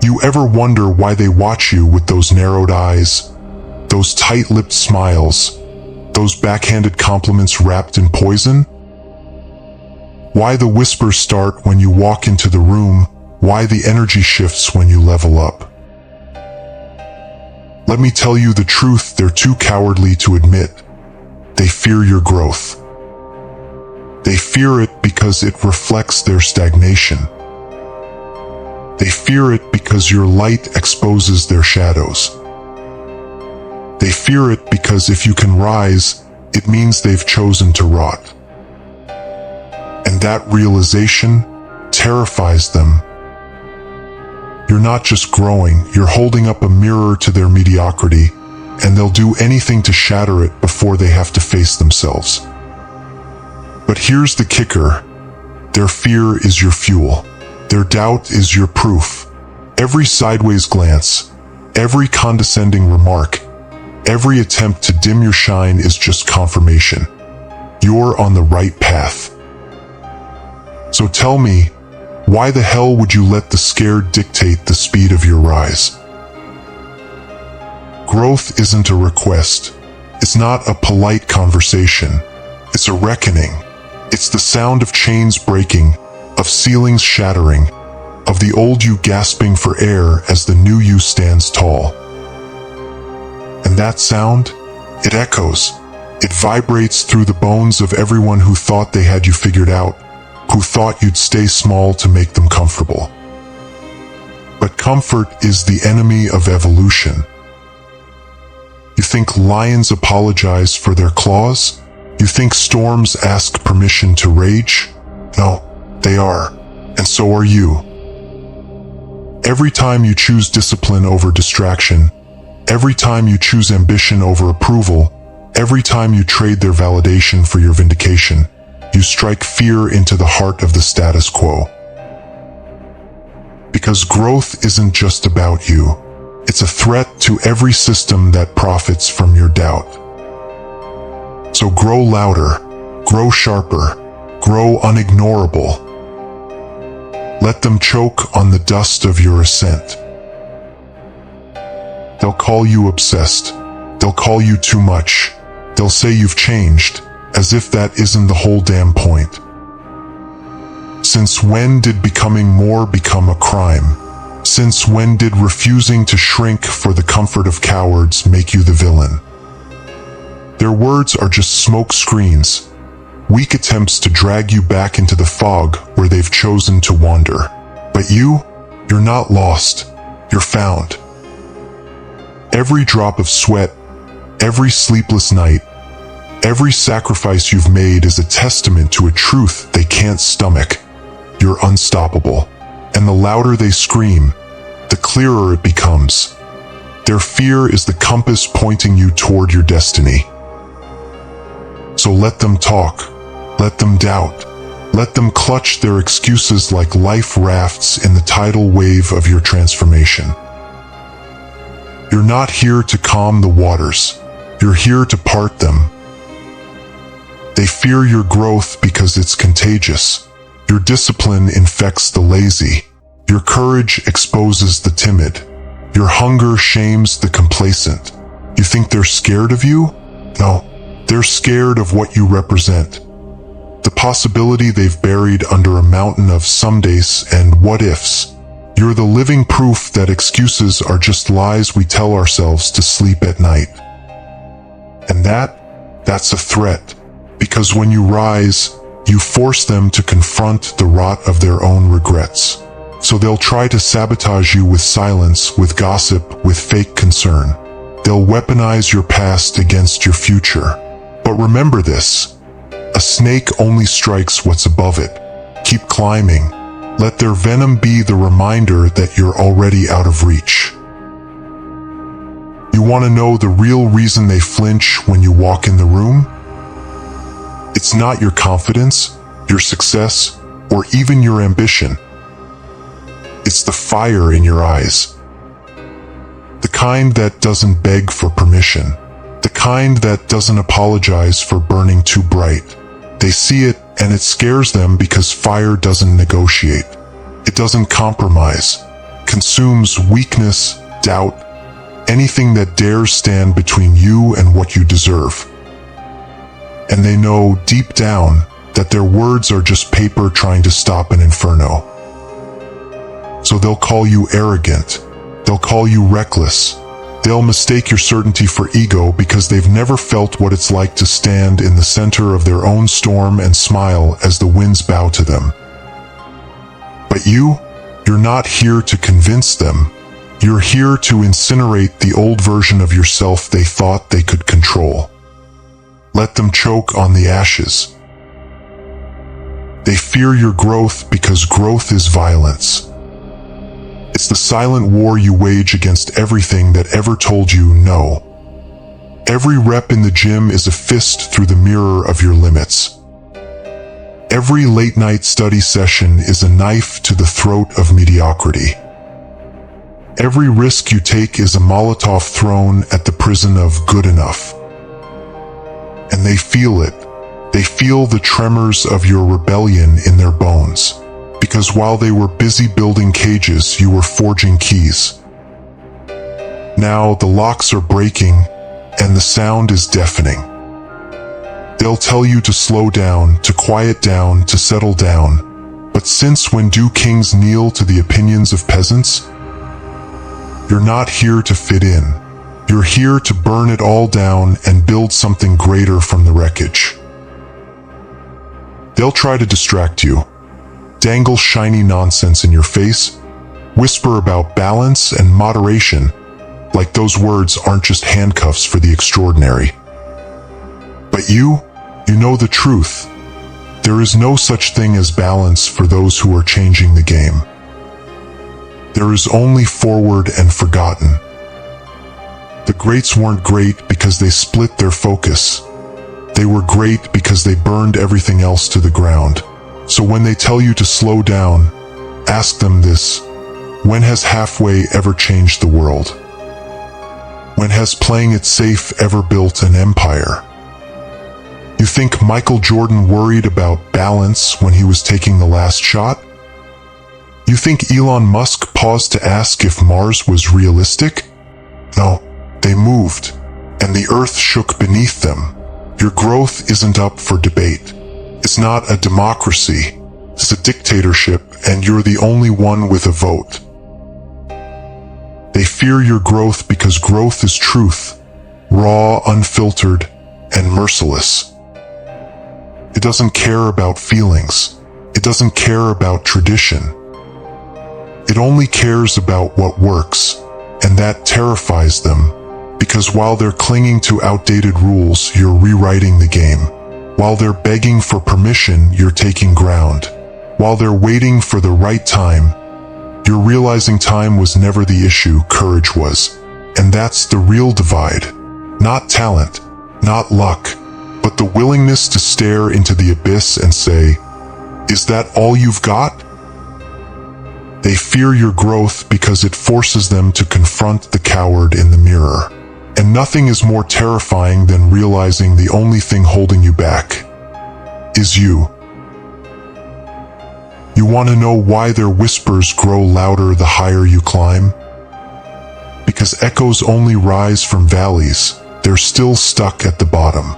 You ever wonder why they watch you with those narrowed eyes, those tight-lipped smiles, those backhanded compliments wrapped in poison? Why the whispers start when you walk into the room, why the energy shifts when you level up? Let me tell you the truth they're too cowardly to admit. They fear your growth. They fear it because it reflects their stagnation. They fear it because your light exposes their shadows. They fear it because if you can rise, it means they've chosen to rot. And that realization terrifies them. You're not just growing, you're holding up a mirror to their mediocrity, and they'll do anything to shatter it before they have to face themselves. But here's the kicker. Their fear is your fuel. Their doubt is your proof. Every sideways glance, every condescending remark, every attempt to dim your shine is just confirmation. You're on the right path. So tell me, why the hell would you let the scare dictate the speed of your rise? Growth isn't a request. It's not a polite conversation. It's a reckoning. It's the sound of chains breaking, of ceilings shattering, of the old you gasping for air as the new you stands tall. And that sound, it echoes. It vibrates through the bones of everyone who thought they had you figured out, who thought you'd stay small to make them comfortable. But comfort is the enemy of evolution. You think lions apologize for their claws? You think storms ask permission to rage? No, they are, and so are you. Every time you choose discipline over distraction, every time you choose ambition over approval, every time you trade their validation for your vindication, you strike fear into the heart of the status quo. Because growth isn't just about you. It's a threat to every system that profits from your doubt. So grow louder, grow sharper, grow unignorable. Let them choke on the dust of your ascent. They'll call you obsessed. They'll call you too much. They'll say you've changed, as if that isn't the whole damn point. Since when did becoming more become a crime? Since when did refusing to shrink for the comfort of cowards make you the villain? Their words are just smoke screens, weak attempts to drag you back into the fog where they've chosen to wander. But you're not lost, you're found. Every drop of sweat, every sleepless night, every sacrifice you've made is a testament to a truth they can't stomach. You're unstoppable. And the louder they scream, the clearer it becomes. Their fear is the compass pointing you toward your destiny. So let them talk, let them doubt, let them clutch their excuses like life rafts in the tidal wave of your transformation. You're not here to calm the waters, you're here to part them. They fear your growth because it's contagious. Your discipline infects the lazy. Your courage exposes the timid. Your hunger shames the complacent. You think they're scared of you? No, they're scared of what you represent. The possibility they've buried under a mountain of somedays and what-ifs. You're the living proof that excuses are just lies we tell ourselves to sleep at night. And that's a threat. Because when you rise, you force them to confront the rot of their own regrets. So they'll try to sabotage you with silence, with gossip, with fake concern. They'll weaponize your past against your future. But remember this, a snake only strikes what's above it. Keep climbing. Let their venom be the reminder that you're already out of reach. You want to know the real reason they flinch when you walk in the room? It's not your confidence, your success, or even your ambition. It's the fire in your eyes. The kind that doesn't beg for permission. The kind that doesn't apologize for burning too bright. They see it and it scares them because fire doesn't negotiate. It doesn't compromise. consumes weakness, doubt, anything that dares stand between you and what you deserve. And they know deep down that their words are just paper trying to stop an inferno. So they'll call you arrogant, they'll call you reckless, they'll mistake your certainty for ego because they've never felt what it's like to stand in the center of their own storm and smile as the winds bow to them. But you're not here to convince them. You're here to incinerate the old version of yourself they thought they could control. Let them choke on the ashes. They fear your growth because growth is violence. It's the silent war you wage against everything that ever told you no. Every rep in the gym is a fist through the mirror of your limits. Every late-night study session is a knife to the throat of mediocrity. Every risk you take is a Molotov thrown at the prison of good enough. And they feel it. They feel the tremors of your rebellion in their bones. Because while they were busy building cages, you were forging keys. Now the locks are breaking, and the sound is deafening. They'll tell you to slow down, to quiet down, to settle down. But since when do kings kneel to the opinions of peasants? You're not here to fit in. You're here to burn it all down and build something greater from the wreckage. They'll try to distract you, dangle shiny nonsense in your face, whisper about balance and moderation, like those words aren't just handcuffs for the extraordinary. But you know the truth. There is no such thing as balance for those who are changing the game. There is only forward and forgotten. The greats weren't great because they split their focus. They were great because they burned everything else to the ground. So when they tell you to slow down, ask them this: when has halfway ever changed the world? When has playing it safe ever built an empire? You think Michael Jordan worried about balance when he was taking the last shot? You think Elon Musk paused to ask if Mars was realistic? No, they moved, and the earth shook beneath them. Your growth isn't up for debate. It's not a democracy. It's a dictatorship, and you're the only one with a vote. They fear your growth because growth is truth, raw, unfiltered, and merciless. It doesn't care about feelings. It doesn't care about tradition. It only cares about what works, and that terrifies them, because while they're clinging to outdated rules, you're rewriting the game. While they're begging for permission, you're taking ground. While they're waiting for the right time, you're realizing time was never the issue, courage was. And that's the real divide. Not talent, not luck, but the willingness to stare into the abyss and say, "Is that all you've got?" They fear your growth because it forces them to confront the coward in the mirror. And nothing is more terrifying than realizing the only thing holding you back is you. You want to know why their whispers grow louder the higher you climb? Because echoes only rise from valleys. They're still stuck at the bottom.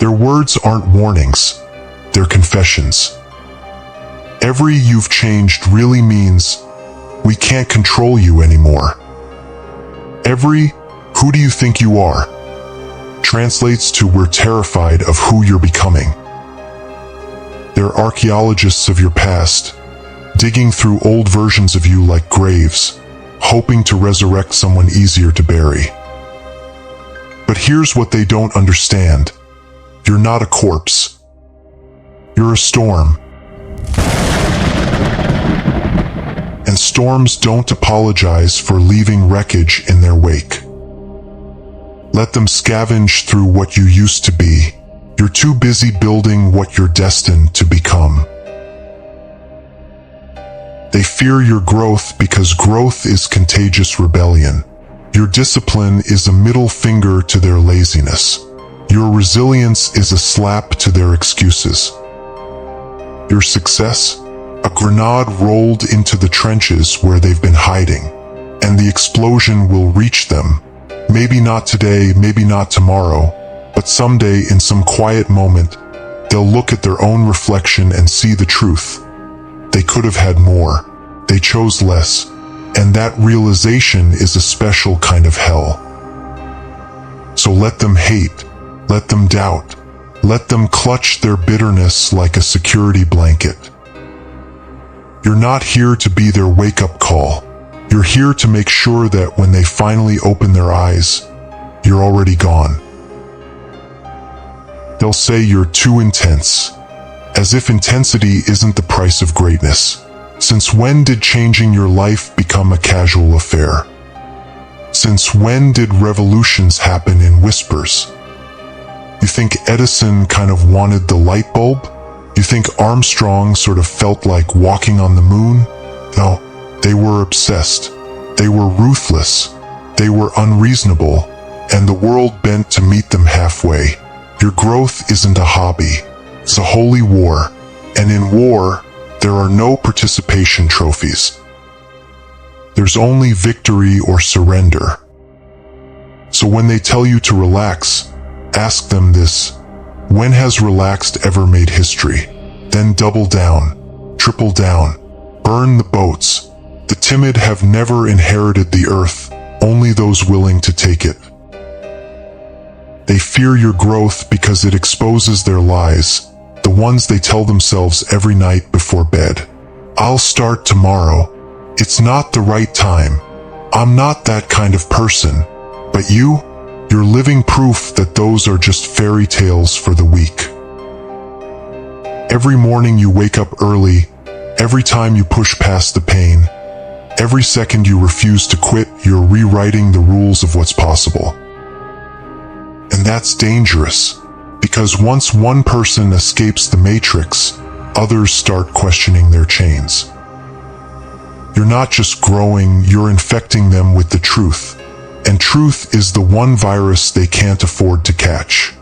Their words aren't warnings, they're confessions. Every "you've changed" really means we can't control you anymore. Every "who do you think you are" translates to we're terrified of who you're becoming. They're archaeologists of your past, digging through old versions of you like graves, hoping to resurrect someone easier to bury. But here's what they don't understand. You're not a corpse. You're a storm. And storms don't apologize for leaving wreckage in their wake. Let them scavenge through what you used to be. You're too busy building what you're destined to become. They fear your growth because growth is contagious rebellion. Your discipline is a middle finger to their laziness. Your resilience is a slap to their excuses. Your success, A grenade rolled into the trenches where they've been hiding, and the explosion will reach them. Maybe not today, maybe not tomorrow, but someday in some quiet moment, they'll look at their own reflection and see the truth. They could have had more. They chose less, and that realization is a special kind of hell. So let them hate, let them doubt, let them clutch their bitterness like a security blanket. You're not here to be their wake-up call. You're here to make sure that when they finally open their eyes, you're already gone. They'll say you're too intense, as if intensity isn't the price of greatness. Since when did changing your life become a casual affair? Since when did revolutions happen in whispers? You think Edison kind of wanted the light bulb? You think Armstrong sort of felt like walking on the moon? No, they were obsessed. They were ruthless. They were unreasonable, and the world bent to meet them halfway. Your growth isn't a hobby. It's a holy war, and in war, there are no participation trophies. There's only victory or surrender. So when they tell you to relax, ask them this: when has relaxed ever made history? Then double down, triple down, burn the boats. The timid have never inherited the earth, only those willing to take it. They fear your growth because it exposes their lies, the ones they tell themselves every night before bed. I'll start tomorrow. It's not the right time. I'm not that kind of person. But you're living proof that those are just fairy tales for the weak. Every morning you wake up early, every time you push past the pain, every second you refuse to quit, you're rewriting the rules of what's possible. And that's dangerous, because once one person escapes the matrix, others start questioning their chains. You're not just growing, you're infecting them with the truth. And truth is the one virus they can't afford to catch.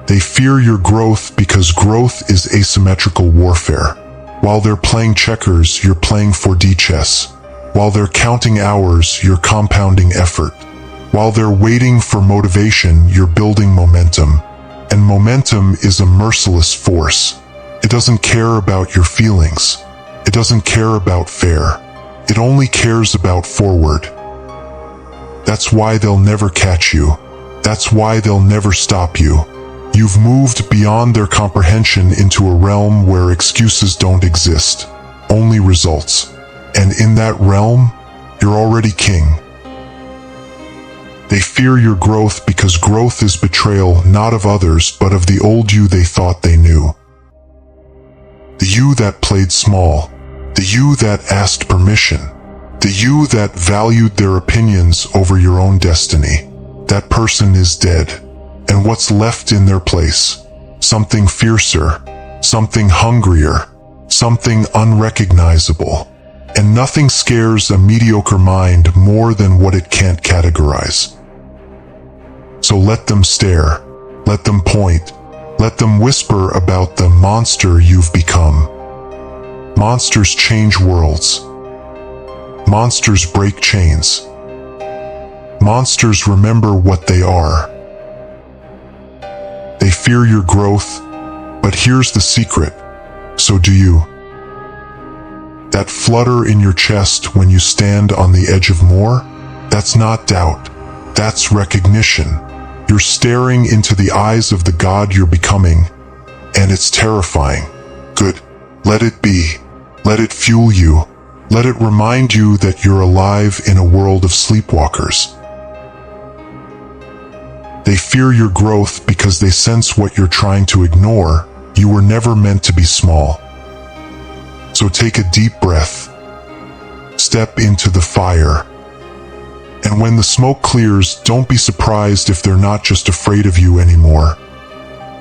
They fear your growth because growth is asymmetrical warfare. While they're playing checkers, you're playing 4D chess. While they're counting hours, you're compounding effort. While they're waiting for motivation, you're building momentum. And momentum is a merciless force. It doesn't care about your feelings. It doesn't care about fair. It only cares about forward. That's why they'll never catch you. That's why they'll never stop you. You've moved beyond their comprehension into a realm where excuses don't exist, only results. And in that realm, you're already king. They fear your growth because growth is betrayal not of others but of the old you they thought they knew. The you that played small, the you that asked permission, the you that valued their opinions over your own destiny. That person is dead, and what's left in their place? Something fiercer, something hungrier, something unrecognizable. And nothing scares a mediocre mind more than what it can't categorize. So let them stare, let them point, let them whisper about the monster you've become. Monsters change worlds. Monsters break chains. Monsters remember what they are. They fear your growth, but here's the secret. So do you. That flutter in your chest when you stand on the edge of more, that's not doubt. That's recognition. You're staring into the eyes of the God you're becoming, and it's terrifying. Good. Let it be. Let it fuel you. Let it remind you that you're alive in a world of sleepwalkers. They fear your growth because they sense what you're trying to ignore. You were never meant to be small. So take a deep breath. Step into the fire. And when the smoke clears, don't be surprised if they're not just afraid of you anymore.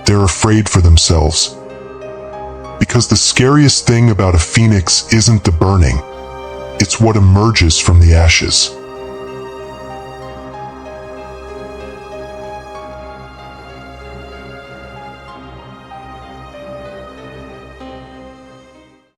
They're afraid for themselves. Because the scariest thing about a phoenix isn't the burning. It's what emerges from the ashes.